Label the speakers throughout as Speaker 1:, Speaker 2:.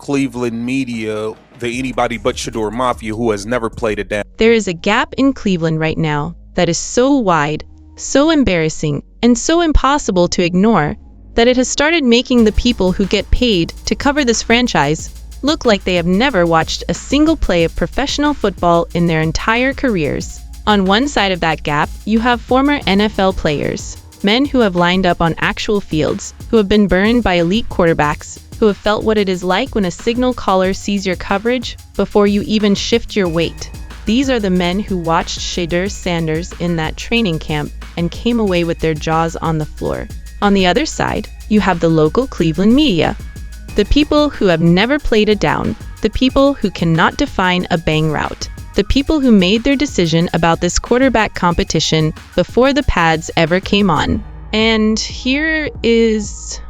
Speaker 1: Cleveland media, the anybody but Shedeur Mafia, who has never played it down.
Speaker 2: There is a gap in Cleveland right now that is so wide, so embarrassing, and so impossible to ignore that it has started making the people who get paid to cover this franchise look like they have never watched a single play of professional football in their entire careers. On one side of that gap, you have former NFL players, men who have lined up on actual fields, who have been burned by elite quarterbacks, who have felt what it is like when a signal caller sees your coverage before you even shift your weight. These are the men who watched Shedeur Sanders in that training camp and came away with their jaws on the floor. On the other side, you have the local Cleveland media, the people who have never played a down, the people who cannot define a bang route, the people who made their decision about this quarterback competition before the pads ever came on. And here is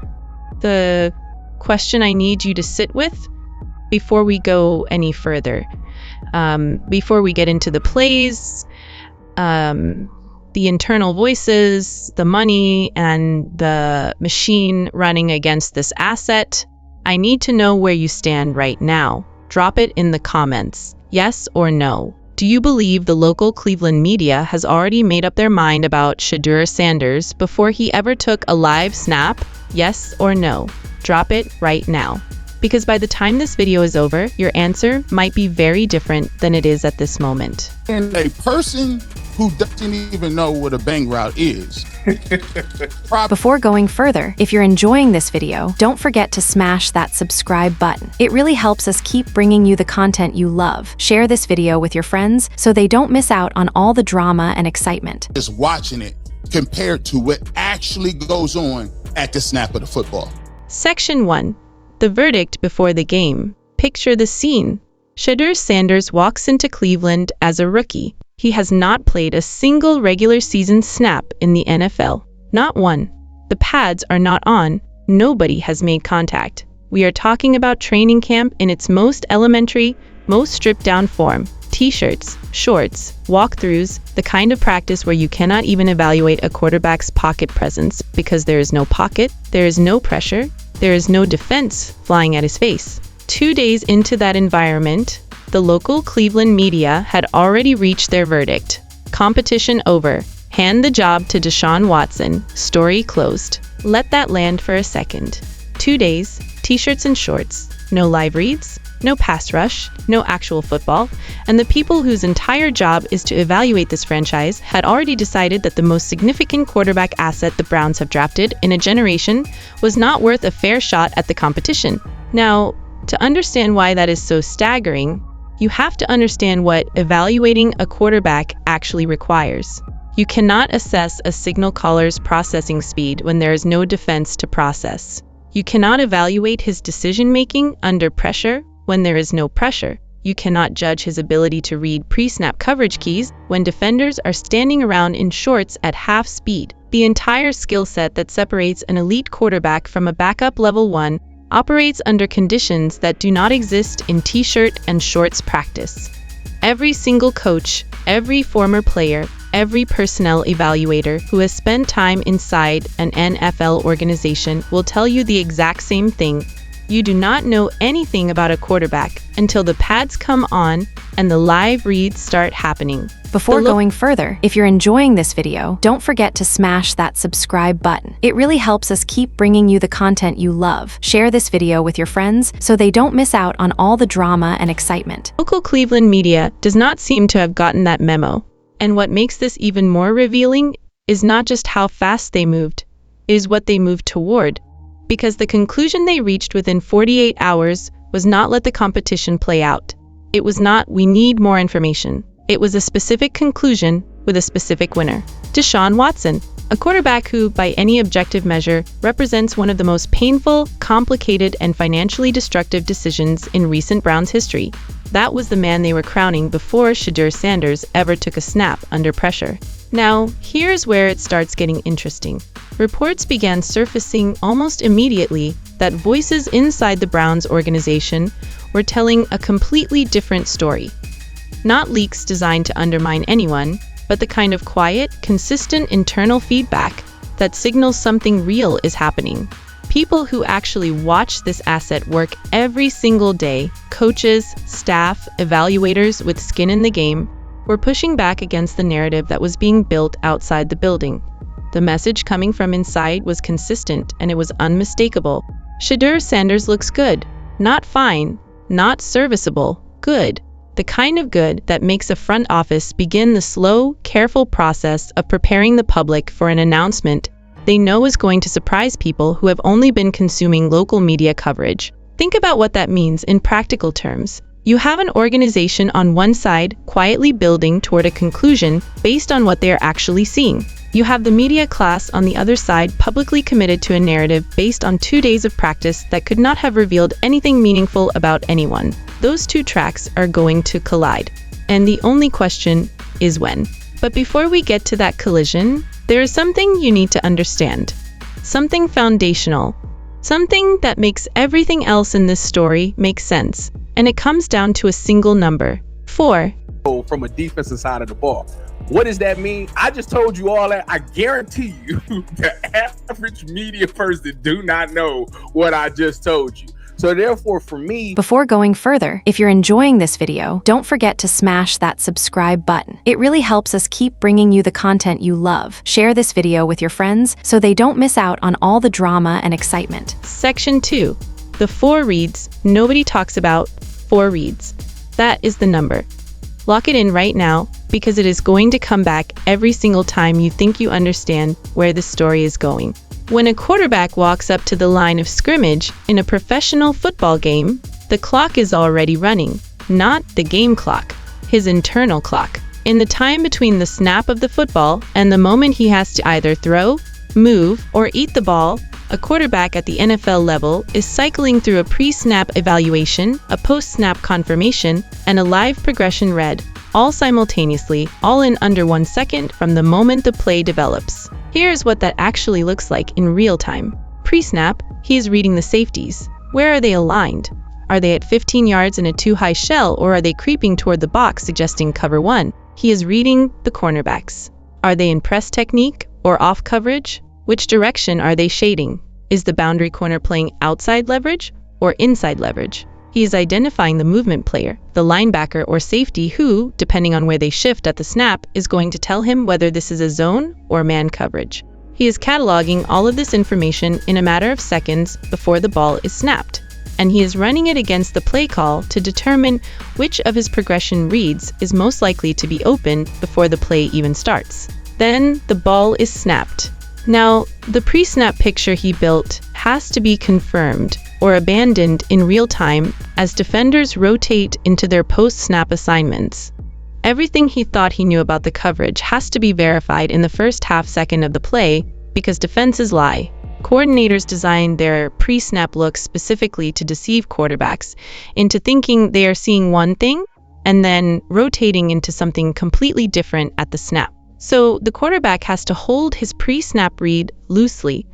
Speaker 2: the question I need you to sit with before we go any further. Before we get into the plays, the internal voices, the money, and the machine running against this asset, I need to know where you stand right now. Drop it in the comments. Yes or no? Do you believe the local Cleveland media has already made up their mind about Shedeur Sanders before he ever took a live snap? Yes or no? Drop it right now. Because by the time this video is over, your answer might be very different than it is at this moment.
Speaker 3: And a person who doesn't even know what a bang route is.
Speaker 4: Before going further, if you're enjoying this video, don't forget to smash that subscribe button. It really helps us keep bringing you the content you love. Share this video with your friends so they don't miss out on all the drama and excitement.
Speaker 3: Just watching it compared to what actually goes on at the snap of the football.
Speaker 2: Section 1. The verdict before the game. Picture the scene. Shedeur Sanders walks into Cleveland as a rookie. He has not played a single regular season snap in the NFL. Not one. The pads are not on. Nobody has made contact. We are talking about training camp in its most elementary, most stripped down form. T-shirts, shorts, walkthroughs, the kind of practice where you cannot even evaluate a quarterback's pocket presence because there is no pocket, there is no pressure, there is no defense flying at his face. 2 days into that environment, the local Cleveland media had already reached their verdict. Competition over. Hand the job to Deshaun Watson. Story closed. Let that land for a second. 2 days, t-shirts and shorts, no live reads, no pass rush, no actual football, and the people whose entire job is to evaluate this franchise had already decided that the most significant quarterback asset the Browns have drafted in a generation was not worth a fair shot at the competition. Now, to understand why that is so staggering, you have to understand what evaluating a quarterback actually requires. You cannot assess a signal caller's processing speed when there is no defense to process. You cannot evaluate his decision-making under pressure when there is no pressure. You cannot judge his ability to read pre-snap coverage keys when defenders are standing around in shorts at half speed. The entire skill set that separates an elite quarterback from a backup level 1 operates under conditions that do not exist in t-shirt and shorts practice. Every single coach, every former player, every personnel evaluator who has spent time inside an NFL organization will tell you the exact same thing. You do not know anything about a quarterback until the pads come on and the live reads start happening.
Speaker 4: Before going further, if you're enjoying this video, don't forget to smash that subscribe button. It really helps us keep bringing you the content you love. Share this video with your friends so they don't miss out on all the drama and excitement.
Speaker 2: Local Cleveland media does not seem to have gotten that memo. And what makes this even more revealing is not just how fast they moved, it is what they moved toward. Because the conclusion they reached within 48 hours was not let the competition play out. It was not, we need more information. It was a specific conclusion with a specific winner. Deshaun Watson, a quarterback who, by any objective measure, represents one of the most painful, complicated, and financially destructive decisions in recent Browns history. That was the man they were crowning before Shedeur Sanders ever took a snap under pressure. Now, here's where it starts getting interesting. Reports began surfacing almost immediately that voices inside the Browns organization were telling a completely different story. Not leaks designed to undermine anyone, but the kind of quiet, consistent internal feedback that signals something real is happening. People who actually watch this asset work every single day, coaches, staff, evaluators with skin in the game, were pushing back against the narrative that was being built outside the building. The message coming from inside was consistent and it was unmistakable. Shedeur Sanders looks good. Not fine, not serviceable, good. The kind of good that makes a front office begin the slow, careful process of preparing the public for an announcement they know is going to surprise people who have only been consuming local media coverage. Think about what that means in practical terms. You have an organization on one side quietly building toward a conclusion based on what they are actually seeing. You have the media class on the other side publicly committed to a narrative based on 2 days of practice that could not have revealed anything meaningful about anyone. Those two tracks are going to collide. And the only question is when. But before we get to that collision, there is something you need to understand. Something foundational. Something that makes everything else in this story make sense. And it comes down to a single number. 4.
Speaker 5: From a defensive side of the ball. What does that mean? I just told you all that. I guarantee you the average media person do not know what I just told you. So therefore, for me...
Speaker 4: Before going further, if you're enjoying this video, don't forget to smash that subscribe button. It really helps us keep bringing you the content you love. Share this video with your friends so they don't miss out on all the drama and excitement.
Speaker 2: Section 2. The 4 reads nobody talks about. 4 reads. That is the number. Lock it in right now because it is going to come back every single time you think you understand where the story is going. When a quarterback walks up to the line of scrimmage in a professional football game, the clock is already running, not the game clock, his internal clock. In the time between the snap of the football and the moment he has to either throw, move, or eat the ball, a quarterback at the NFL level is cycling through a pre-snap evaluation, a post-snap confirmation, and a live progression read, all simultaneously, all in under 1 second from the moment the play develops. Here's what that actually looks like in real time. Pre-snap, he is reading the safeties. Where are they aligned? Are they at 15 yards in a too-high shell, or are they creeping toward the box suggesting cover 1? He is reading the cornerbacks. Are they in press technique or off coverage? Which direction are they shading? Is the boundary corner playing outside leverage or inside leverage? He is identifying the movement player, the linebacker or safety who, depending on where they shift at the snap, is going to tell him whether this is a zone or man coverage. He is cataloging all of this information in a matter of seconds before the ball is snapped, and he is running it against the play call to determine which of his progression reads is most likely to be opened before the play even starts. Then the ball is snapped. Now, the pre-snap picture he built has to be confirmed or abandoned in real time as defenders rotate into their post-snap assignments. Everything he thought he knew about the coverage has to be verified in the first half second of the play because defenses lie. Coordinators design their pre-snap looks specifically to deceive quarterbacks into thinking they are seeing one thing and then rotating into something completely different at the snap. So the quarterback has to hold his pre-snap read loosely,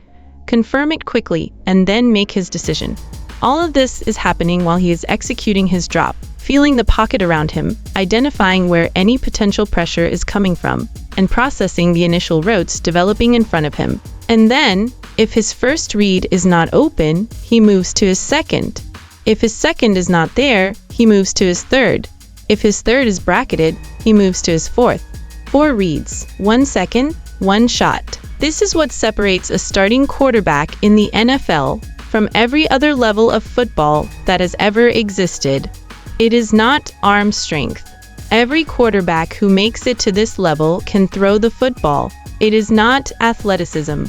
Speaker 2: confirm it quickly, and then make his decision. All of this is happening while he is executing his drop, feeling the pocket around him, identifying where any potential pressure is coming from, and processing the initial routes developing in front of him. And then, if his first read is not open, he moves to his second. If his second is not there, he moves to his third. If his third is bracketed, he moves to his fourth. 4 reads, 1 second, 1 shot. This is what separates a starting quarterback in the NFL from every other level of football that has ever existed. It is not arm strength. Every quarterback who makes it to this level can throw the football. It is not athleticism.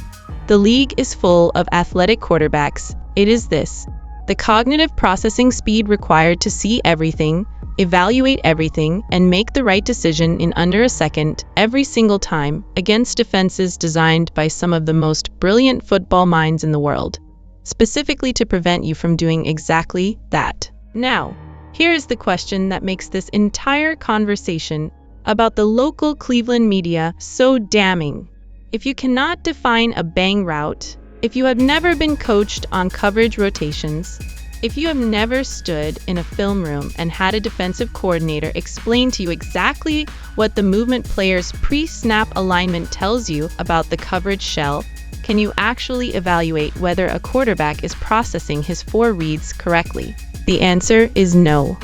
Speaker 2: The league is full of athletic quarterbacks. It is this: the cognitive processing speed required to see everything, evaluate everything, and make the right decision in under a second every single time against defenses designed by some of the most brilliant football minds in the world, specifically to prevent you from doing exactly that. Now, here is the question that makes this entire conversation about the local Cleveland media so damning. If you cannot define a bang route, if you have never been coached on coverage rotations, if you have never stood in a film room and had a defensive coordinator explain to you exactly what the movement player's pre-snap alignment tells you about the coverage shell, Can you actually evaluate whether a quarterback is processing his 4 reads correctly? The answer is no.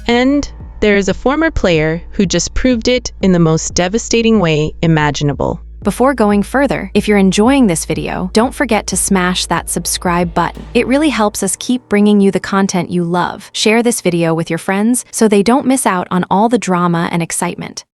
Speaker 2: And there is a former player who just proved it in the most devastating way imaginable.
Speaker 4: Before going further, if you're enjoying this video, don't forget to smash that subscribe button. It really helps us keep bringing you the content you love. Share this video with your friends so they don't miss out on all the drama and excitement.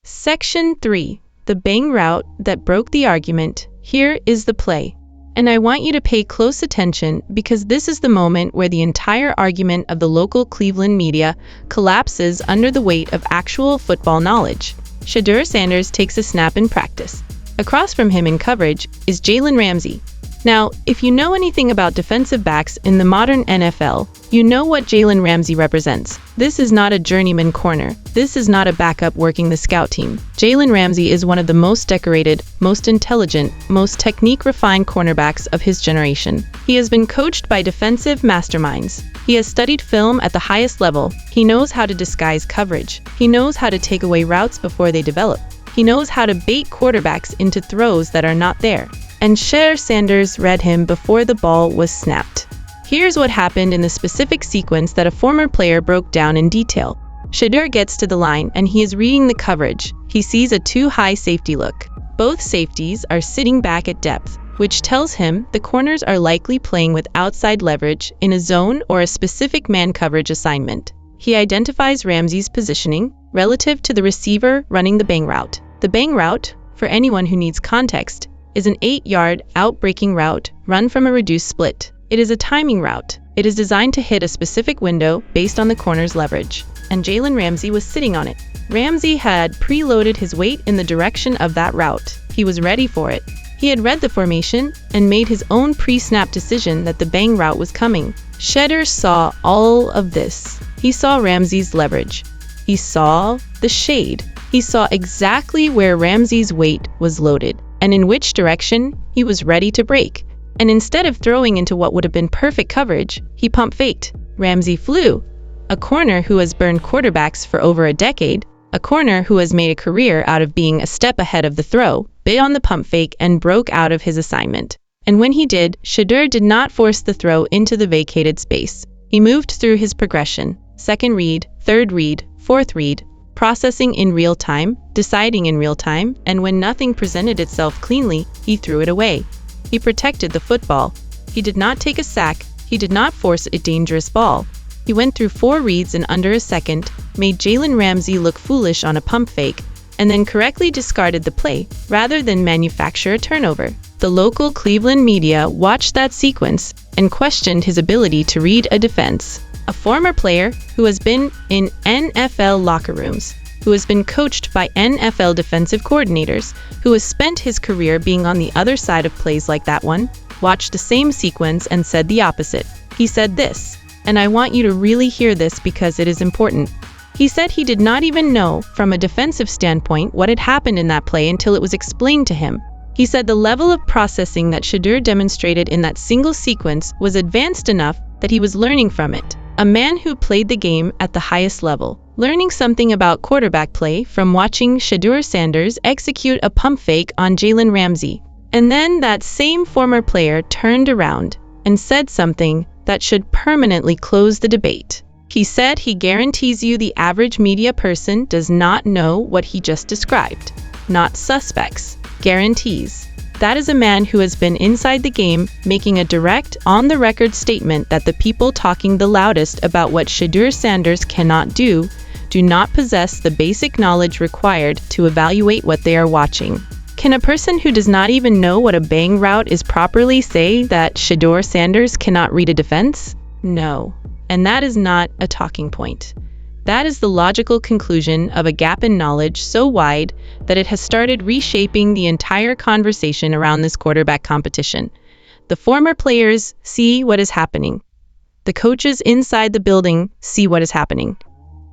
Speaker 2: Section 3. The bang route that broke the argument. Here is the play. And I want you to pay close attention because this is the moment where the entire argument of the local Cleveland media collapses under the weight of actual football knowledge. Shedeur Sanders takes a snap in practice. Across from him in coverage is Jalen Ramsey. Now, if you know anything about defensive backs in the modern NFL, you know what Jalen Ramsey represents. This is not a journeyman corner. This is not a backup working the scout team. Jalen Ramsey is one of the most decorated, most intelligent, most technique-refined cornerbacks of his generation. He has been coached by defensive masterminds. He has studied film at the highest level. He knows how to disguise coverage. He knows how to take away routes before they develop. He knows how to bait quarterbacks into throws that are not there. And Shedeur Sanders read him before the ball was snapped. Here's what happened in the specific sequence that a former player broke down in detail. Shedeur gets to the line and he is reading the coverage. He sees a too-high safety look. Both safeties are sitting back at depth, which tells him the corners are likely playing with outside leverage in a zone or a specific man coverage assignment. He identifies Ramsey's positioning relative to the receiver running the bang route. The bang route, for anyone who needs context, is an 8-yard out-breaking route run from a reduced split. It is a timing route. It is designed to hit a specific window based on the corner's leverage, and Jalen Ramsey was sitting on it. Ramsey had preloaded his weight in the direction of that route. He was ready for it. He had read the formation and made his own pre-snap decision that the bang route was coming. Shedeur saw all of this. He saw Ramsey's leverage. He saw the shade. He saw exactly where Ramsey's weight was loaded and in which direction he was ready to break. And instead of throwing into what would have been perfect coverage, he pump faked. Ramsey flew. A corner who has burned quarterbacks for over a decade, a corner who has made a career out of being a step ahead of the throw, bit on the pump fake and broke out of his assignment. And when he did, Shedeur did not force the throw into the vacated space. He moved through his progression, second read, third read, fourth read, processing in real time, deciding in real time, and when nothing presented itself cleanly, he threw it away. He protected the football. He did not take a sack. He did not force a dangerous ball. He went through 4 reads in under a second, made Jalen Ramsey look foolish on a pump fake, and then correctly discarded the play rather than manufacture a turnover. The local Cleveland media watched that sequence and questioned his ability to read a defense. A former player who has been in NFL locker rooms, who has been coached by NFL defensive coordinators, who has spent his career being on the other side of plays like that one, watched the same sequence and said the opposite. He said this, and I want you to really hear this because it is important. He said he did not even know, from a defensive standpoint, what had happened in that play until it was explained to him. He said the level of processing that Shedeur demonstrated in that single sequence was advanced enough that he was learning from it. A man who played the game at the highest level, learning something about quarterback play from watching Shedeur Sanders execute a pump fake on Jalen Ramsey. And then that same former player turned around and said something that should permanently close the debate. He said he guarantees you the average media person does not know what he just described. Not suspects, guarantees. That is a man who has been inside the game, making a direct, on-the-record statement that the people talking the loudest about what Shedeur Sanders cannot do not possess the basic knowledge required to evaluate what they are watching. Can a person who does not even know what a bang route is properly say that Shedeur Sanders cannot read a defense? No. And that is not a talking point. That is the logical conclusion of a gap in knowledge so wide that it has started reshaping the entire conversation around this quarterback competition. The former players see what is happening. The coaches inside the building see what is happening.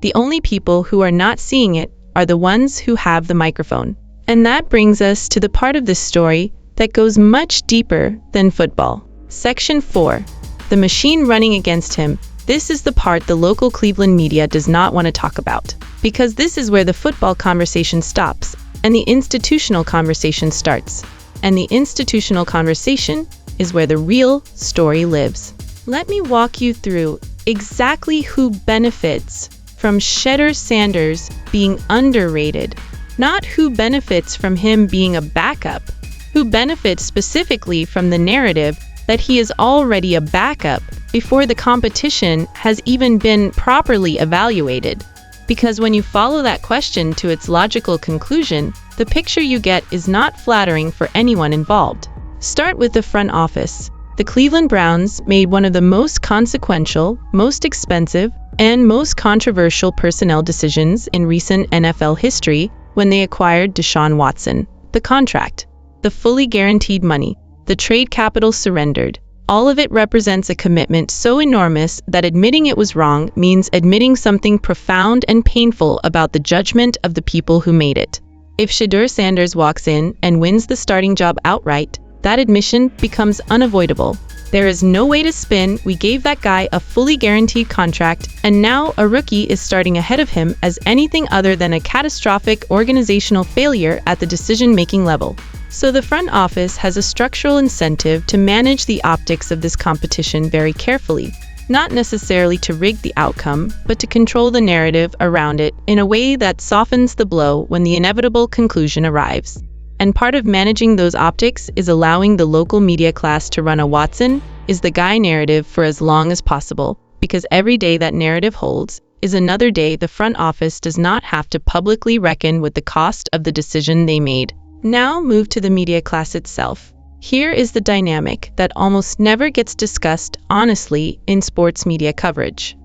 Speaker 2: The only people who are not seeing it are the ones who have the microphone. And that brings us to the part of this story that goes much deeper than football. Section 4. The machine running against him. This is the part the local Cleveland media does not want to talk about, because this is where the football conversation stops and the institutional conversation starts. and the institutional conversation is where the real story lives. Let me walk you through exactly who benefits from Shedeur Sanders being underrated, not who benefits from him being a backup, who benefits specifically from the narrative that he is already a backup before the competition has even been properly evaluated. Because when you follow that question to its logical conclusion, the picture you get is not flattering for anyone involved. Start with the front office. The Cleveland Browns made one of the most consequential, most expensive, and most controversial personnel decisions in recent NFL history when they acquired Deshaun Watson. The contract, the fully guaranteed money, the trade capital surrendered. All of it represents a commitment so enormous that admitting it was wrong means admitting something profound and painful about the judgment of the people who made it. If Shedeur Sanders walks in and wins the starting job outright, that admission becomes unavoidable. There is no way to spin, we gave that guy a fully guaranteed contract, and now a rookie is starting ahead of him as anything other than a catastrophic organizational failure at the decision-making level. So the front office has a structural incentive to manage the optics of this competition very carefully, not necessarily to rig the outcome, but to control the narrative around it in a way that softens the blow when the inevitable conclusion arrives. And part of managing those optics is allowing the local media class to run a Watson is the guy narrative for as long as possible, because every day that narrative holds is another day the front office does not have to publicly reckon with the cost of the decision they made. Now move to the media class itself. Here is the dynamic that almost never gets discussed honestly in sports media coverage.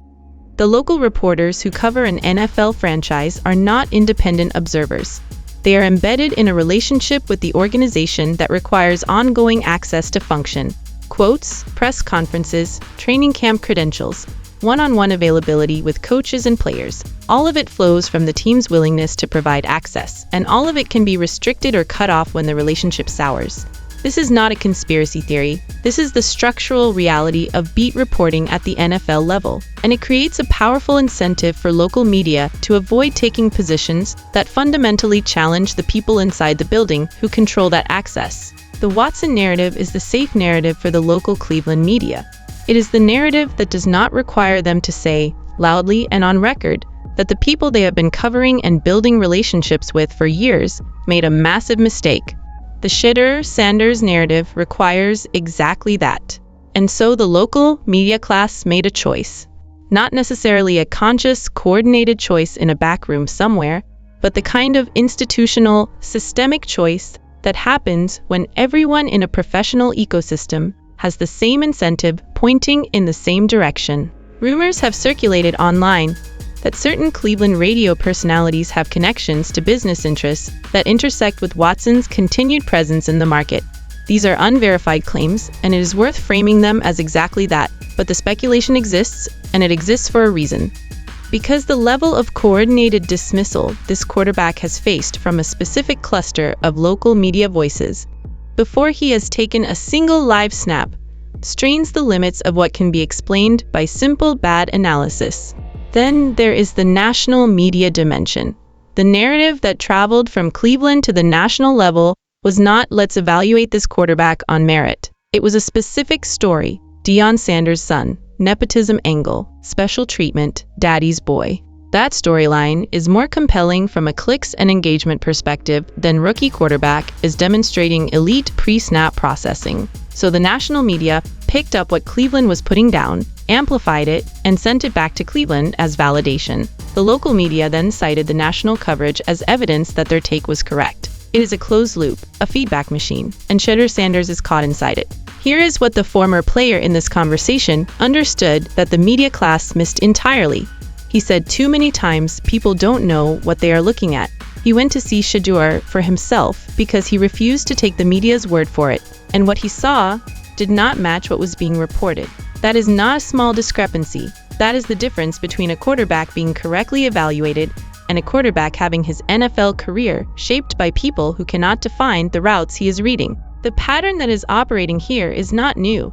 Speaker 2: The local reporters who cover an NFL franchise are not independent observers. They are embedded in a relationship with the organization that requires ongoing access to function. Quotes, press conferences, training camp credentials, one-on-one availability with coaches and players. All of it flows from the team's willingness to provide access, and all of it can be restricted or cut off when the relationship sours. This is not a conspiracy theory. This is the structural reality of beat reporting at the NFL level, and it creates a powerful incentive for local media to avoid taking positions that fundamentally challenge the people inside the building who control that access. The Watson narrative is the safe narrative for the local Cleveland media. It is the narrative that does not require them to say, loudly and on record, that the people they have been covering and building relationships with for years made a massive mistake. The Shedeur Sanders narrative requires exactly that. And so the local media class made a choice. Not necessarily a conscious, coordinated choice in a back room somewhere, but the kind of institutional, systemic choice that happens when everyone in a professional ecosystem has the same incentive pointing in the same direction. Rumors have circulated online that certain Cleveland radio personalities have connections to business interests that intersect with Watson's continued presence in the market. These are unverified claims, and it is worth framing them as exactly that, but the speculation exists, and it exists for a reason. Because the level of coordinated dismissal this quarterback has faced from a specific cluster of local media voices, before he has taken a single live snap, strains the limits of what can be explained by simple bad analysis. Then there is the national media dimension. The narrative that traveled from Cleveland to the national level was not, let's evaluate this quarterback on merit. It was a specific story, Deion Sanders' son, nepotism angle, special treatment, daddy's boy. That storyline is more compelling from a clicks and engagement perspective than rookie quarterback is demonstrating elite pre-snap processing. So the national media picked up what Cleveland was putting down, amplified it, and sent it back to Cleveland as validation. The local media then cited the national coverage as evidence that their take was correct. It is a closed loop, a feedback machine, and Shedeur Sanders is caught inside it. Here is what the former player in this conversation understood that the media class missed entirely. He said too many times people don't know what they are looking at. He went to see Shedeur for himself because he refused to take the media's word for it, and what he saw did not match what was being reported. That is not a small discrepancy. That is the difference between a quarterback being correctly evaluated and a quarterback having his NFL career shaped by people who cannot define the routes he is reading. The pattern that is operating here is not new.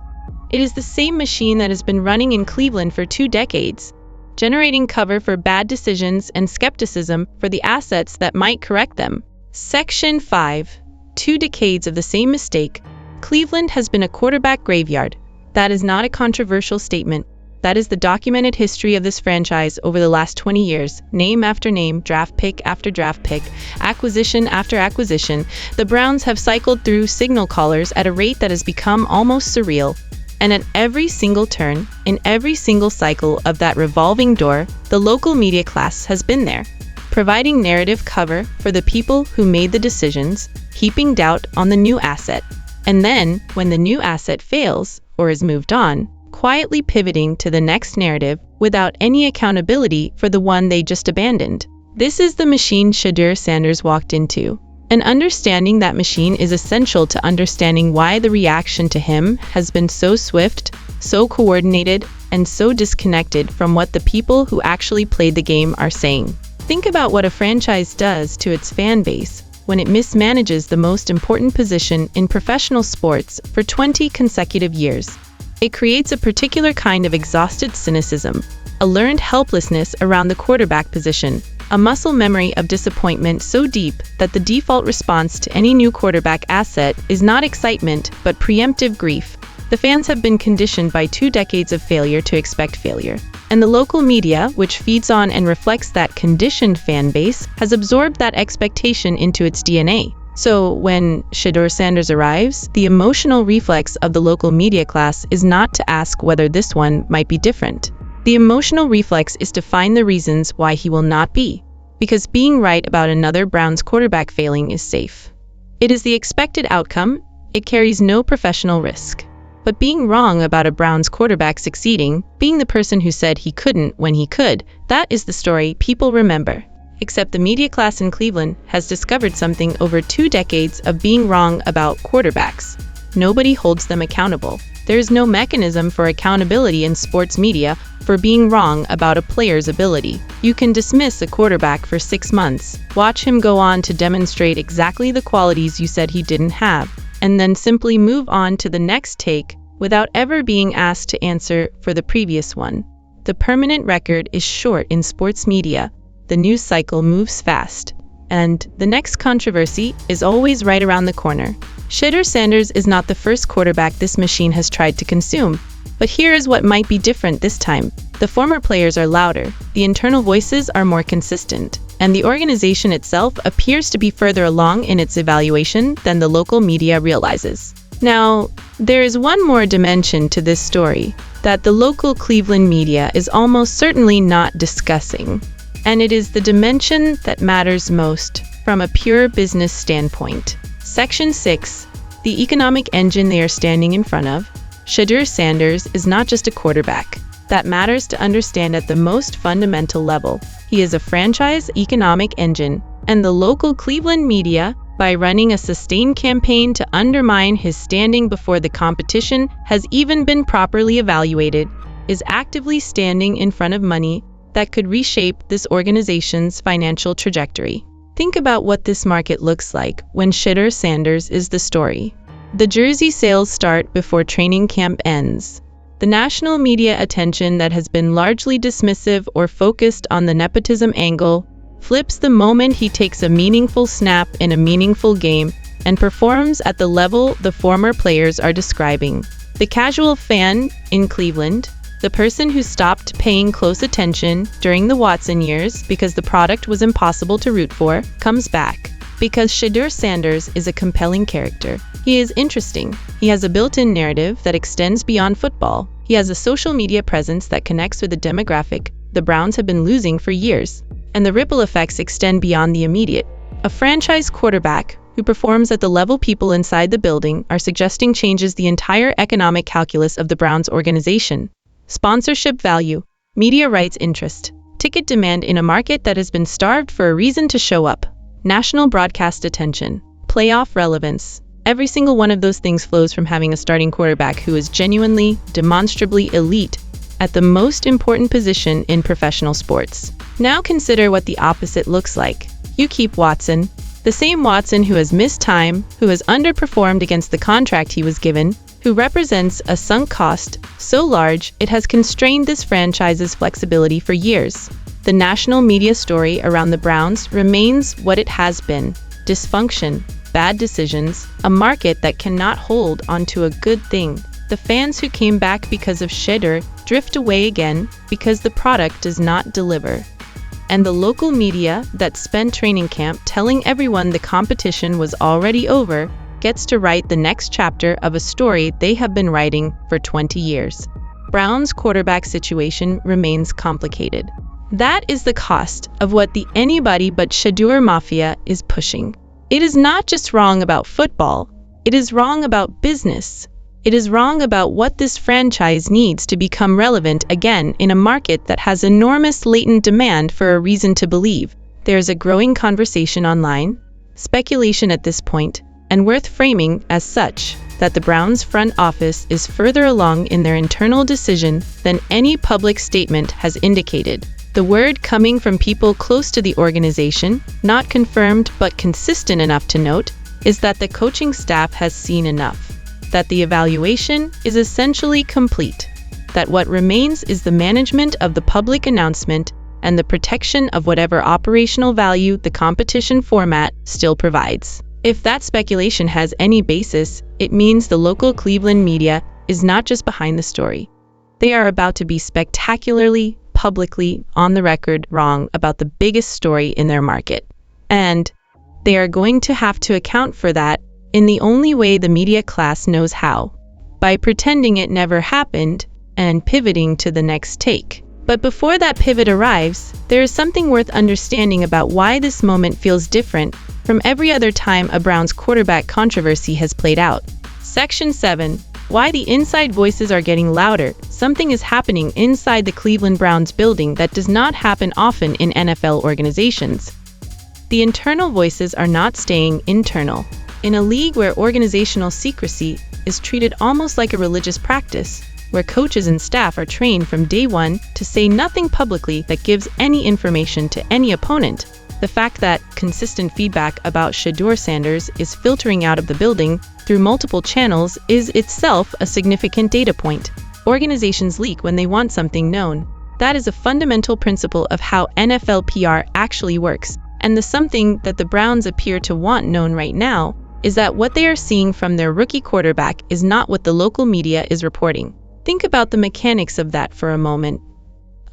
Speaker 2: It is the same machine that has been running in Cleveland for 2 decades, generating cover for bad decisions and skepticism for the assets that might correct them. Section 5. 2 decades of the same mistake, Cleveland has been a quarterback graveyard. That is not a controversial statement. That is the documented history of this franchise over the last 20 years. Name after name, draft pick after draft pick, acquisition after acquisition, the Browns have cycled through signal callers at a rate that has become almost surreal. And at every single turn, in every single cycle of that revolving door, the local media class has been there, providing narrative cover for the people who made the decisions, heaping doubt on the new asset. And then, when the new asset fails or is moved on, quietly pivoting to the next narrative without any accountability for the one they just abandoned. This is the machine Shedeur Sanders walked into. And understanding that machine is essential to understanding why the reaction to him has been so swift, so coordinated, and so disconnected from what the people who actually played the game are saying. Think about what a franchise does to its fan base when it mismanages the most important position in professional sports for 20 consecutive years. It creates a particular kind of exhausted cynicism, a learned helplessness around the quarterback position, a muscle memory of disappointment so deep that the default response to any new quarterback asset is not excitement but preemptive grief. The fans have been conditioned by 2 decades of failure to expect failure. And the local media, which feeds on and reflects that conditioned fan base, has absorbed that expectation into its DNA. So when Shedeur Sanders arrives, the emotional reflex of the local media class is not to ask whether this one might be different. The emotional reflex is to find the reasons why he will not be, because being right about another Browns quarterback failing is safe. It is the expected outcome, it carries no professional risk. But being wrong about a Browns quarterback succeeding, being the person who said he couldn't when he could, that is the story people remember. Except the media class in Cleveland has discovered something over 2 decades of being wrong about quarterbacks. Nobody holds them accountable. There is no mechanism for accountability in sports media for being wrong about a player's ability. You can dismiss a quarterback for 6 months, watch him go on to demonstrate exactly the qualities you said he didn't have, and then simply move on to the next take without ever being asked to answer for the previous one. The permanent record is short in sports media. The news cycle moves fast, and the next controversy is always right around the corner. Shedeur Sanders is not the first quarterback this machine has tried to consume, but here is what might be different this time. The former players are louder, the internal voices are more consistent, and the organization itself appears to be further along in its evaluation than the local media realizes. Now, there is one more dimension to this story that the local Cleveland media is almost certainly not discussing. And it is the dimension that matters most from a pure business standpoint. Section 6, the economic engine they are standing in front of. Shedeur Sanders is not just a quarterback. That matters to understand at the most fundamental level. He is a franchise economic engine, and the local Cleveland media, by running a sustained campaign to undermine his standing before the competition has even been properly evaluated, is actively standing in front of money that could reshape this organization's financial trajectory. Think about what this market looks like when Shedeur Sanders is the story. The jersey sales start before training camp ends. The national media attention that has been largely dismissive or focused on the nepotism angle flips the moment he takes a meaningful snap in a meaningful game and performs at the level the former players are describing. The casual fan in Cleveland, the person who stopped paying close attention during the Watson years because the product was impossible to root for, comes back. Because Shedeur Sanders is a compelling character. He is interesting. He has a built-in narrative that extends beyond football. He has a social media presence that connects with a demographic the Browns have been losing for years. And the ripple effects extend beyond the immediate. A franchise quarterback who performs at the level people inside the building are suggesting changes the entire economic calculus of the Browns organization. Sponsorship value, media rights interest, ticket demand in a market that has been starved for a reason to show up, national broadcast attention, playoff relevance. Every single one of those things flows from having a starting quarterback who is genuinely, demonstrably elite at the most important position in professional sports. Now consider what the opposite looks like. You keep Watson, the same Watson who has missed time, who has underperformed against the contract he was given, who represents a sunk cost so large it has constrained this franchise's flexibility for years. The national media story around the Browns remains what it has been: dysfunction. bad decisions, a market that cannot hold onto a good thing. The fans who came back because of Shedeur drift away again because the product does not deliver. And the local media that spent training camp telling everyone the competition was already over gets to write the next chapter of a story they have been writing for 20 years. Brown's quarterback situation remains complicated. That is the cost of what the anybody but Shedeur mafia is pushing. It is not just wrong about football, it is wrong about business. It is wrong about what this franchise needs to become relevant again in a market that has enormous latent demand for a reason to believe. There is a growing conversation online, speculation at this point, and worth framing as such, that the Browns front office is further along in their internal decision than any public statement has indicated. The word coming from people close to the organization, not confirmed but consistent enough to note, is that the coaching staff has seen enough. That the evaluation is essentially complete, that what remains is the management of the public announcement and the protection of whatever operational value the competition format still provides. If that speculation has any basis, it means the local Cleveland media is not just behind the story. They are about to be spectacularly, publicly, on the record wrong about the biggest story in their market. And they are going to have to account for that in the only way the media class knows how, by pretending it never happened and pivoting to the next take. But before that pivot arrives, there is something worth understanding about why this moment feels different from every other time a Browns quarterback controversy has played out. Section 7. Why the inside voices are getting louder. Something is happening inside the Cleveland Browns building that does not happen often in NFL organizations. The internal voices are not staying internal. In a league where organizational secrecy is treated almost like a religious practice, where coaches and staff are trained from day one to say nothing publicly that gives any information to any opponent, the fact that consistent feedback about Shedeur Sanders is filtering out of the building through multiple channels is itself a significant data point. Organizations leak when they want something known. That is a fundamental principle of how NFL PR actually works, and the something that the Browns appear to want known right now is that what they are seeing from their rookie quarterback is not what the local media is reporting. Think about the mechanics of that for a moment.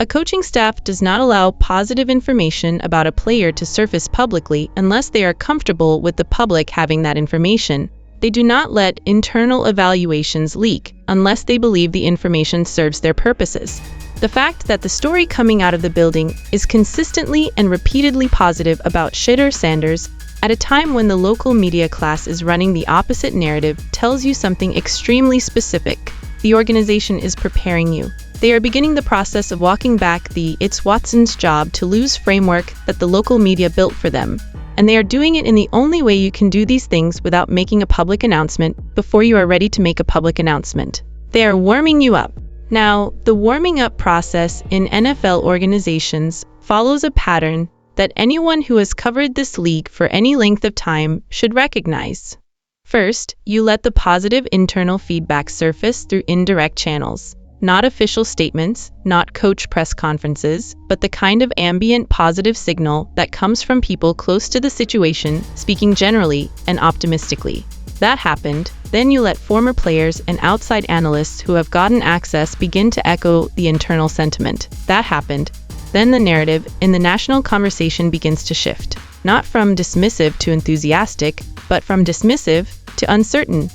Speaker 2: A coaching staff does not allow positive information about a player to surface publicly unless they are comfortable with the public having that information. They do not let internal evaluations leak unless they believe the information serves their purposes. The fact that the story coming out of the building is consistently and repeatedly positive about Shedeur Sanders at a time when the local media class is running the opposite narrative tells you something extremely specific. The organization is preparing you. They are beginning the process of walking back the "it's Watson's job to lose" framework that the local media built for them. And they are doing it in the only way you can do these things without making a public announcement before you are ready to make a public announcement. They are warming you up. Now, the warming up process in NFL organizations follows a pattern that anyone who has covered this league for any length of time should recognize. First, you let the positive internal feedback surface through indirect channels. Not official statements, not coach press conferences, but the kind of ambient positive signal that comes from people close to the situation, speaking generally and optimistically. That happened. Then you let former players and outside analysts who have gotten access begin to echo the internal sentiment. That happened. Then the narrative in the national conversation begins to shift, not from dismissive to enthusiastic, but from dismissive to uncertain.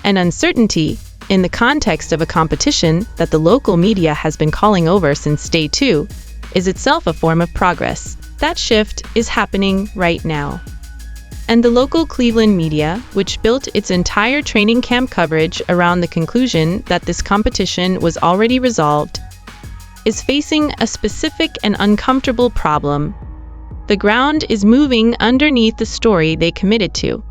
Speaker 2: And uncertainty, in the context of a competition that the local media has been calling over since day 2, is itself a form of progress. That shift is happening right now. And the local Cleveland media, which built its entire training camp coverage around the conclusion that this competition was already resolved, is facing a specific and uncomfortable problem. The ground is moving underneath the story they committed to.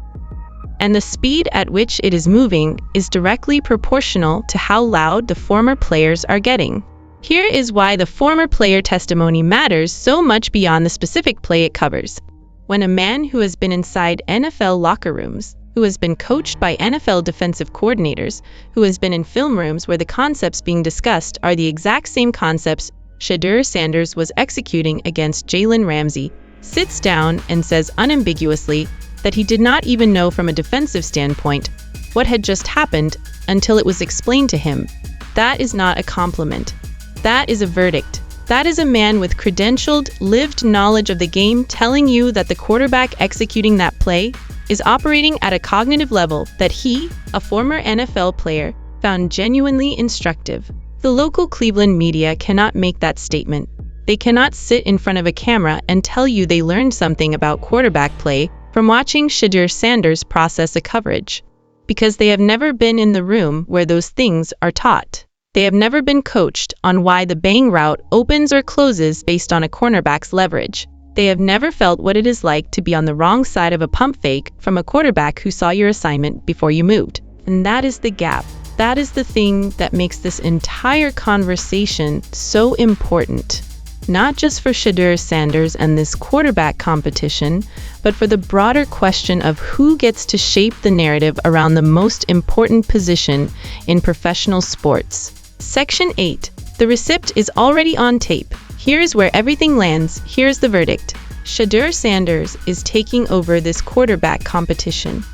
Speaker 2: And the speed at which it is moving is directly proportional to how loud the former players are getting. Here is why the former player testimony matters so much beyond the specific play it covers. When a man who has been inside NFL locker rooms, who has been coached by NFL defensive coordinators, who has been in film rooms where the concepts being discussed are the exact same concepts Shedeur Sanders was executing against Jalen Ramsey, sits down and says unambiguously, that he did not even know from a defensive standpoint what had just happened until it was explained to him. That is not a compliment. That is a verdict. That is a man with credentialed, lived knowledge of the game telling you that the quarterback executing that play is operating at a cognitive level that he, a former NFL player, found genuinely instructive. The local Cleveland media cannot make that statement. They cannot sit in front of a camera and tell you they learned something about quarterback play from watching Shedeur Sanders process a coverage, because they have never been in the room where those things are taught. They have never been coached on why the bang route opens or closes based on a cornerback's leverage. They have never felt what it is like to be on the wrong side of a pump fake from a quarterback who saw your assignment before you moved. And that is the gap. That is the thing that makes this entire conversation so important. Not just for Shedeur Sanders and this quarterback competition, but for the broader question of who gets to shape the narrative around the most important position in professional sports. Section 8. The receipt is already on tape. Here's where everything lands. Here's the verdict. Shedeur Sanders is taking over this quarterback competition.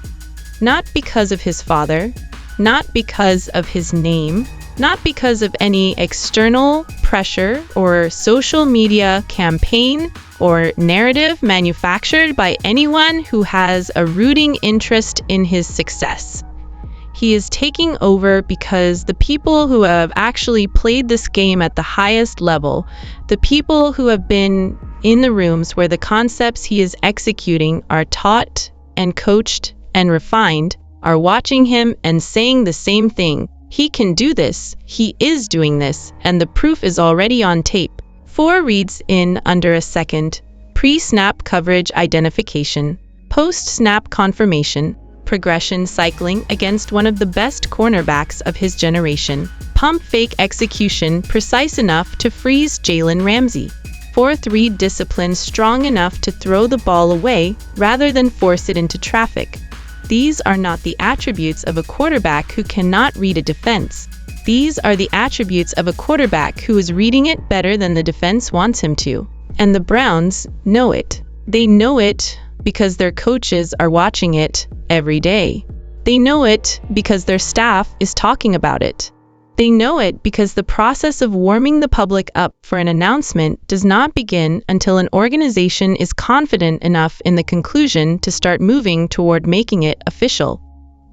Speaker 2: Not because of his father, not because of his name, not because of any external pressure or social media campaign or narrative manufactured by anyone who has a rooting interest in his success. He is taking over because the people who have actually played this game at the highest level, the people who have been in the rooms where the concepts he is executing are taught and coached and refined, are watching him and saying the same thing. He can do this, he is doing this, and the proof is already on tape. 4 reads in under a second. Pre-snap coverage identification. Post-snap confirmation. Progression cycling against one of the best cornerbacks of his generation. Pump fake execution precise enough to freeze Jalen Ramsey. 4th read discipline strong enough to throw the ball away rather than force it into traffic. These are not the attributes of a quarterback who cannot read a defense. These are the attributes of a quarterback who is reading it better than the defense wants him to. And the Browns know it. They know it because their coaches are watching it every day. They know it because their staff is talking about it. They know it because the process of warming the public up for an announcement does not begin until an organization is confident enough in the conclusion to start moving toward making it official.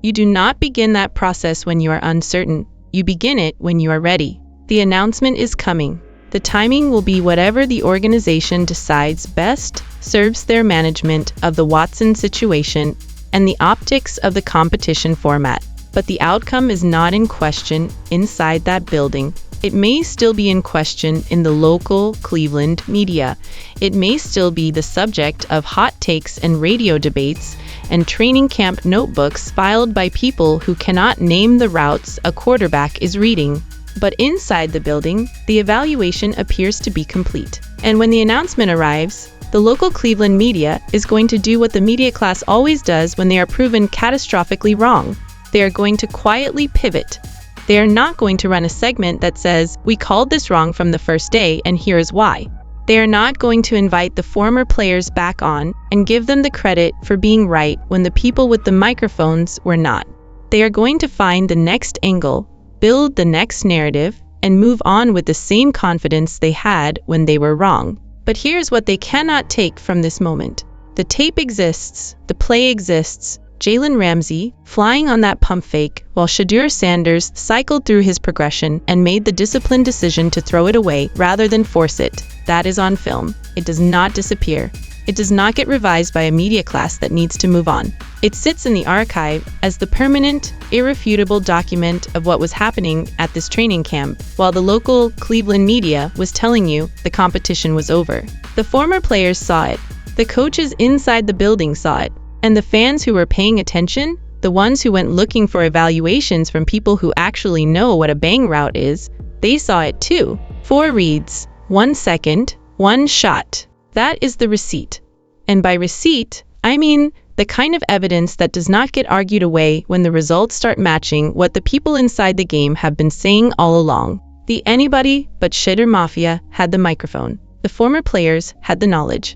Speaker 2: You do not begin that process when you are uncertain. You begin it when you are ready. The announcement is coming. The timing will be whatever the organization decides best serves their management of the Watson situation and the optics of the competition format. But the outcome is not in question inside that building. It may still be in question in the local Cleveland media. It may still be the subject of hot takes and radio debates and training camp notebooks filed by people who cannot name the routes a quarterback is reading. But inside the building, the evaluation appears to be complete. And when the announcement arrives, the local Cleveland media is going to do what the media class always does when they are proven catastrophically wrong. They are going to quietly pivot. They are not going to run a segment that says, "We called this wrong from the first day, and here's why." They are not going to invite the former players back on and give them the credit for being right when the people with the microphones were not. They are going to find the next angle, build the next narrative, and move on with the same confidence they had when they were wrong. But here's what they cannot take from this moment. The tape exists, the play exists, Jalen Ramsey flying on that pump fake while Shedeur Sanders cycled through his progression and made the disciplined decision to throw it away rather than force it. That is on film. It does not disappear. It does not get revised by a media class that needs to move on. It sits in the archive as the permanent, irrefutable document of what was happening at this training camp, while the local Cleveland media was telling you the competition was over. The former players saw it. The coaches inside the building saw it. And the fans who were paying attention, the ones who went looking for evaluations from people who actually know what a bang route is, they saw it too. 4 reads, 1 second, 1 shot. That is the receipt. And by receipt, I mean the kind of evidence that does not get argued away when the results start matching what the people inside the game have been saying all along. The anybody but Shedeur Mafia had the microphone. The former players had the knowledge.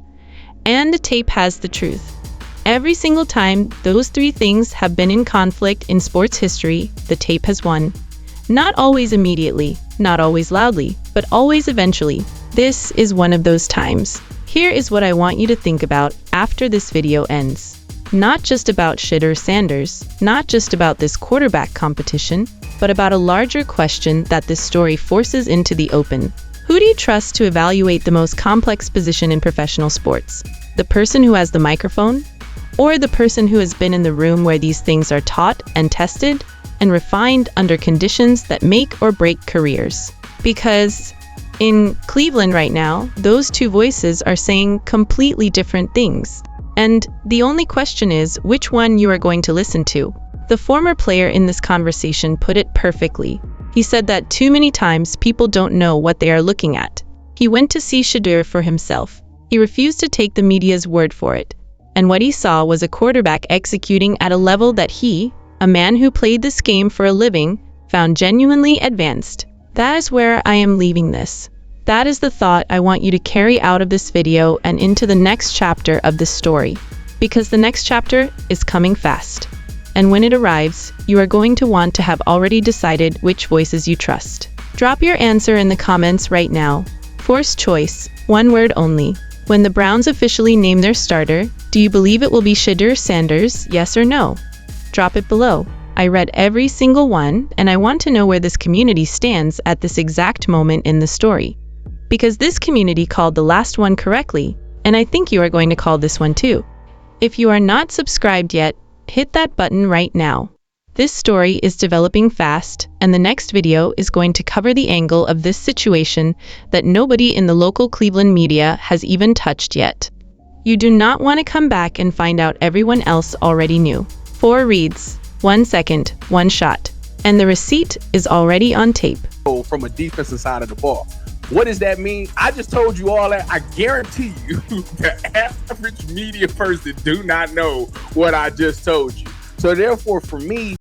Speaker 2: And the tape has the truth. Every single time those three things have been in conflict in sports history, the tape has won. Not always immediately, not always loudly, but always eventually. This is one of those times. Here is what I want you to think about after this video ends. Not just about Shedeur Sanders, not just about this quarterback competition, but about a larger question that this story forces into the open. Who do you trust to evaluate the most complex position in professional sports? The person who has the microphone? Or the person who has been in the room where these things are taught and tested and refined under conditions that make or break careers? Because in Cleveland right now, those two voices are saying completely different things. And the only question is which one you are going to listen to. The former player in this conversation put it perfectly. He said that too many times people don't know what they are looking at. He went to see Shedeur for himself. He refused to take the media's word for it. And what he saw was a quarterback executing at a level that he, a man who played this game for a living, found genuinely advanced. That is where I am leaving this. That is the thought I want you to carry out of this video and into the next chapter of this story. Because the next chapter is coming fast. And when it arrives, you are going to want to have already decided which voices you trust. Drop your answer in the comments right now. Forced choice, one word only. When the Browns officially name their starter, do you believe it will be Shedeur Sanders, yes or no? Drop it below. I read every single one, and I want to know where this community stands at this exact moment in the story. Because this community called the last one correctly, and I think you are going to call this one too. If you are not subscribed yet, hit that button right now. This story is developing fast, and the next video is going to cover the angle of this situation that nobody in the local Cleveland media has even touched yet. You do not want to come back and find out everyone else already knew. 4 reads, 1 second, 1 shot, and the receipt is already on tape.
Speaker 5: From a defensive side of the ball. What does that mean? I just told you all that. I guarantee you the average media person do not know what I just told you. So therefore, for me,